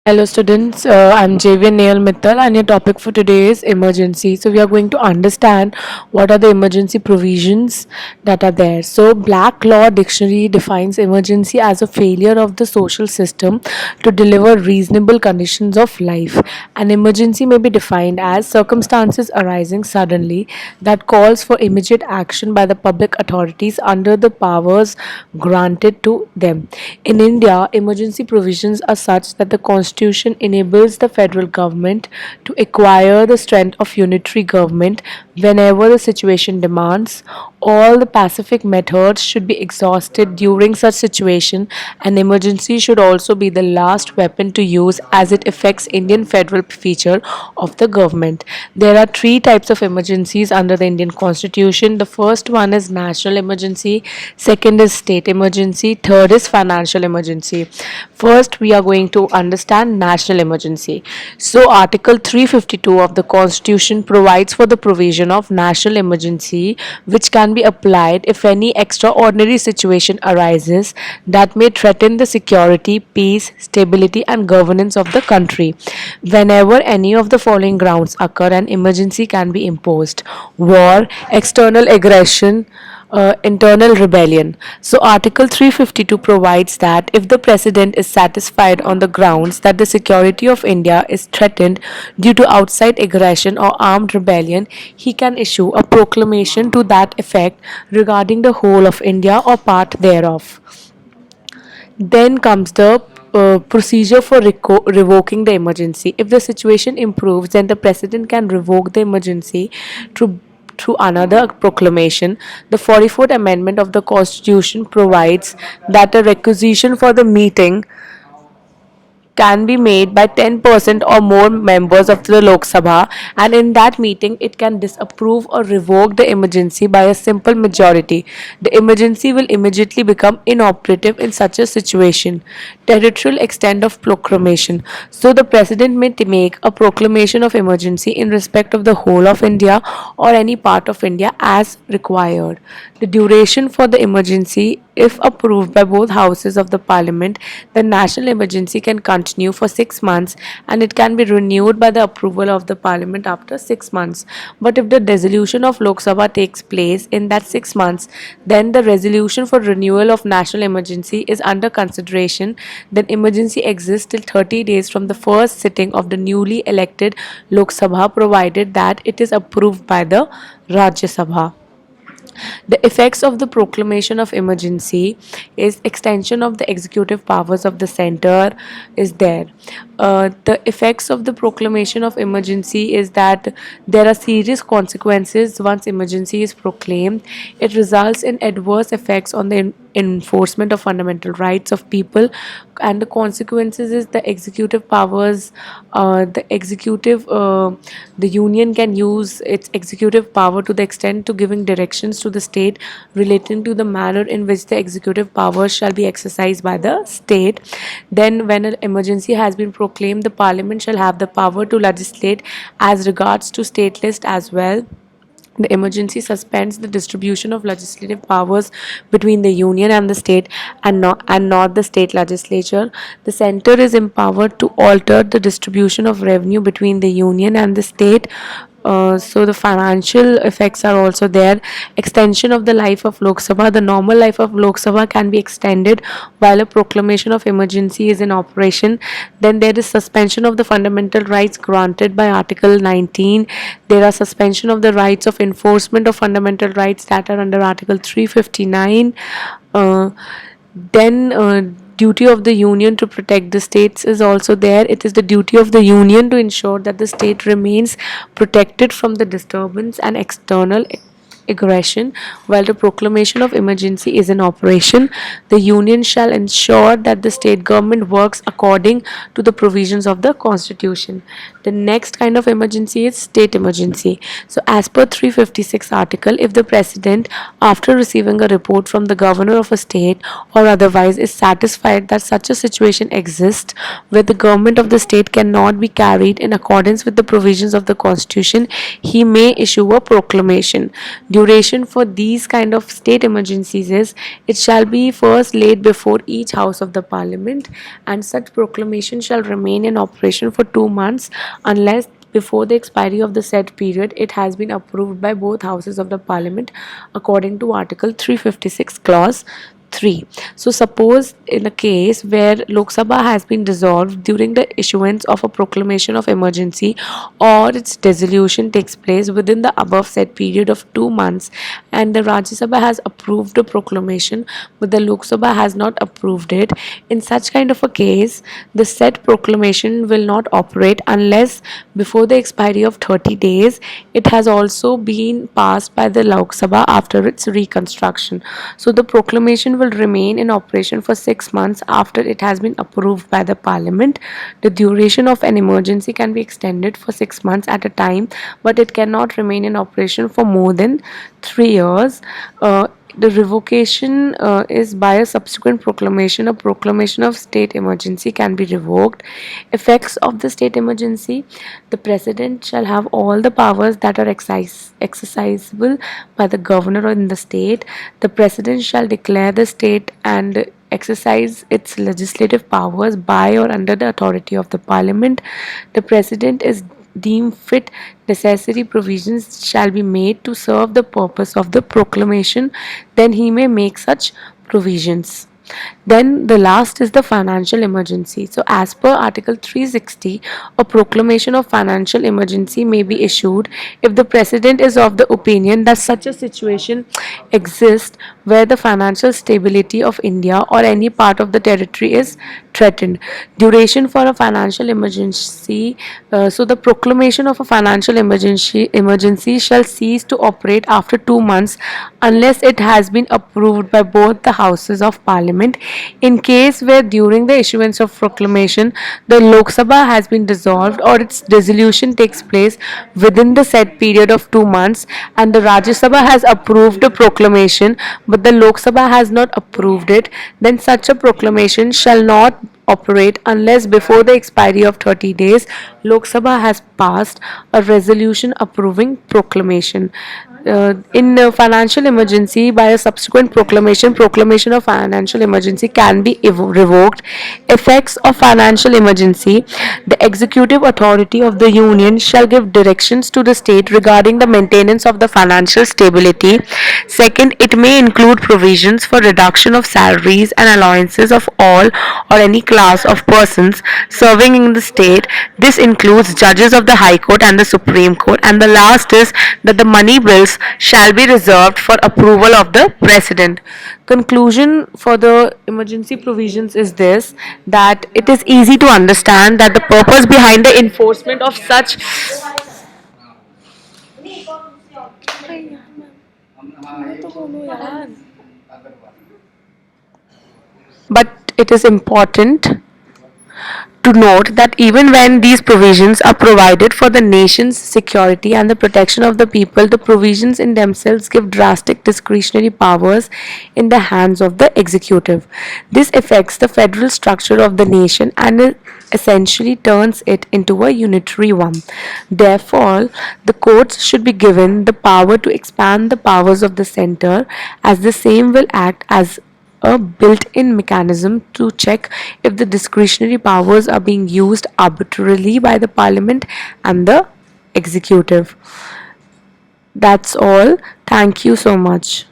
Hello students, I'm Javier Neil Mittal and your topic for today is emergency. So we are going to understand what are the emergency provisions that are there. So Black Law Dictionary defines emergency as a failure of the social system to deliver reasonable conditions of life. An emergency may be defined as circumstances arising suddenly that calls for immediate action by the public authorities under the powers granted to them. In India, emergency provisions are such that the constitution enables the federal government to acquire the strength of unitary government whenever the situation demands. All the pacific methods should be exhausted during such situation. An emergency should also be the last weapon to use as it affects Indian federal feature of the government. There are three types of emergencies under the Indian constitution. The first one is national emergency, second is state emergency, third is financial emergency. First, we are going to understand national emergency. So, Article 352 of the Constitution provides for the provision of national emergency, which can be applied if any extraordinary situation arises that may threaten the security, peace, stability, and governance of the country. Whenever any of the following grounds occur, an emergency can be imposed: war, external aggression, internal rebellion. So, Article 352 provides that if the President is satisfied on the grounds that the security of India is threatened due to outside aggression or armed rebellion, he can issue a proclamation to that effect regarding the whole of India or part thereof. Then comes the procedure for revoking the emergency. If the situation improves, then the president can revoke the emergency through another proclamation. The 44th Amendment of the Constitution provides that a requisition for the meeting can be made by 10% or more members of the Lok Sabha, and in that meeting it can disapprove or revoke the emergency by a simple majority. The emergency will immediately become inoperative in such a situation. Territorial extent of proclamation. So the president may make a proclamation of emergency in respect of the whole of India or any part of India as required. The duration for the emergency, if approved by both houses of the parliament, the national emergency can continue for 6 months and it can be renewed by the approval of the parliament after 6 months. But if the dissolution of Lok Sabha takes place in that 6 months, then the resolution for renewal of national emergency is under consideration. Then emergency exists till 30 days from the first sitting of the newly elected Lok Sabha, provided that it is approved by the Rajya Sabha. The effects of the proclamation of emergency is extension of the executive powers of the center is there. The effects of the proclamation of emergency is that there are serious consequences once emergency is proclaimed. It results in adverse effects on the enforcement of fundamental rights of people, and the consequences is the executive powers, the union can use its executive power to the extent to giving directions to the state relating to the manner in which the executive powers shall be exercised by the state. Then when an emergency has been proclaimed, the parliament shall have the power to legislate as regards to state list as well. The emergency suspends the distribution of legislative powers between the union and the state, and not the state legislature. The center is empowered to alter the distribution of revenue between the union and the state. So the financial effects are also there. Extension of the life of Lok Sabha. The normal life of Lok Sabha can be extended while a proclamation of emergency is in operation. Then there is suspension of the fundamental rights granted by Article 19. There are suspension of the rights of enforcement of fundamental rights that are under Article 359. Uh, then duty of the union to protect the states is also there. It is the duty of the union to ensure that the state remains protected from the disturbance and external aggression. While the proclamation of emergency is in operation, the union shall ensure that the state government works according to the provisions of the constitution. The next kind of emergency is state emergency. So as per 356 article, if the president, after receiving a report from the governor of a state or otherwise, is satisfied that such a situation exists where the government of the state cannot be carried in accordance with the provisions of the constitution, he may issue a proclamation. duration for these kind of state emergencies is it shall be first laid before each house of the parliament, and such proclamation shall remain in operation for 2 months unless before the expiry of the said period it has been approved by both houses of the parliament according to article 356 clause 3. So suppose in a case where Lok Sabha has been dissolved during the issuance of a proclamation of emergency, or its dissolution takes place within the above said period of 2 months, and the Rajya Sabha has approved the proclamation but the Lok Sabha has not approved it, in such kind of a case the said proclamation will not operate unless before the expiry of 30 days it has also been passed by the Lok Sabha after its reconstruction. So the proclamation will remain in operation for 6 months after it has been approved by the parliament. The duration of an emergency can be extended for 6 months at a time, but it cannot remain in operation for more than 3 years. The revocation is by a subsequent proclamation. A proclamation of state emergency can be revoked. Effects of the state emergency: the president shall have all the powers that are exercisable by the governor in the state. The president shall declare the state and exercise its legislative powers by or under the authority of the parliament. The president is deemed fit, necessary provisions shall be made to serve the purpose of the proclamation, then he may make such provisions. Then the last is the financial emergency. So as per article 360, a proclamation of financial emergency may be issued if the president is of the opinion that such a situation exists where the financial stability of India or any part of the territory is threatened. Duration for a financial emergency: so the proclamation of a financial emergency shall cease to operate after 2 months unless it has been approved by both the houses of parliament. In case where during the issuance of proclamation the Lok Sabha has been dissolved or its dissolution takes place within the said period of 2 months, and the Rajya Sabha has approved a proclamation but the Lok Sabha has not approved it, then such a proclamation shall not operate unless before the expiry of 30 days Lok Sabha has passed a resolution approving proclamation. In financial emergency, by a subsequent proclamation of financial emergency can be revoked. Effects of financial emergency: the executive authority of the union shall give directions to the state regarding the maintenance of the financial stability. Second, it may include provisions for reduction of salaries and allowances of all or any class of persons serving in the state. This includes judges of the High Court and the Supreme Court. And the last is that the money bills shall be reserved for approval of the President. Conclusion for the emergency provisions is this: that it is easy to understand that the purpose behind the enforcement of such, but it is important to note that even when these provisions are provided for the nation's security and the protection of the people, the provisions in themselves give drastic discretionary powers in the hands of the executive. This affects the federal structure of the nation and essentially turns it into a unitary one. Therefore, the courts should be given the power to expand the powers of the center, as the same will act as a built-in mechanism to check if the discretionary powers are being used arbitrarily by the parliament and the executive. That's all. Thank you so much.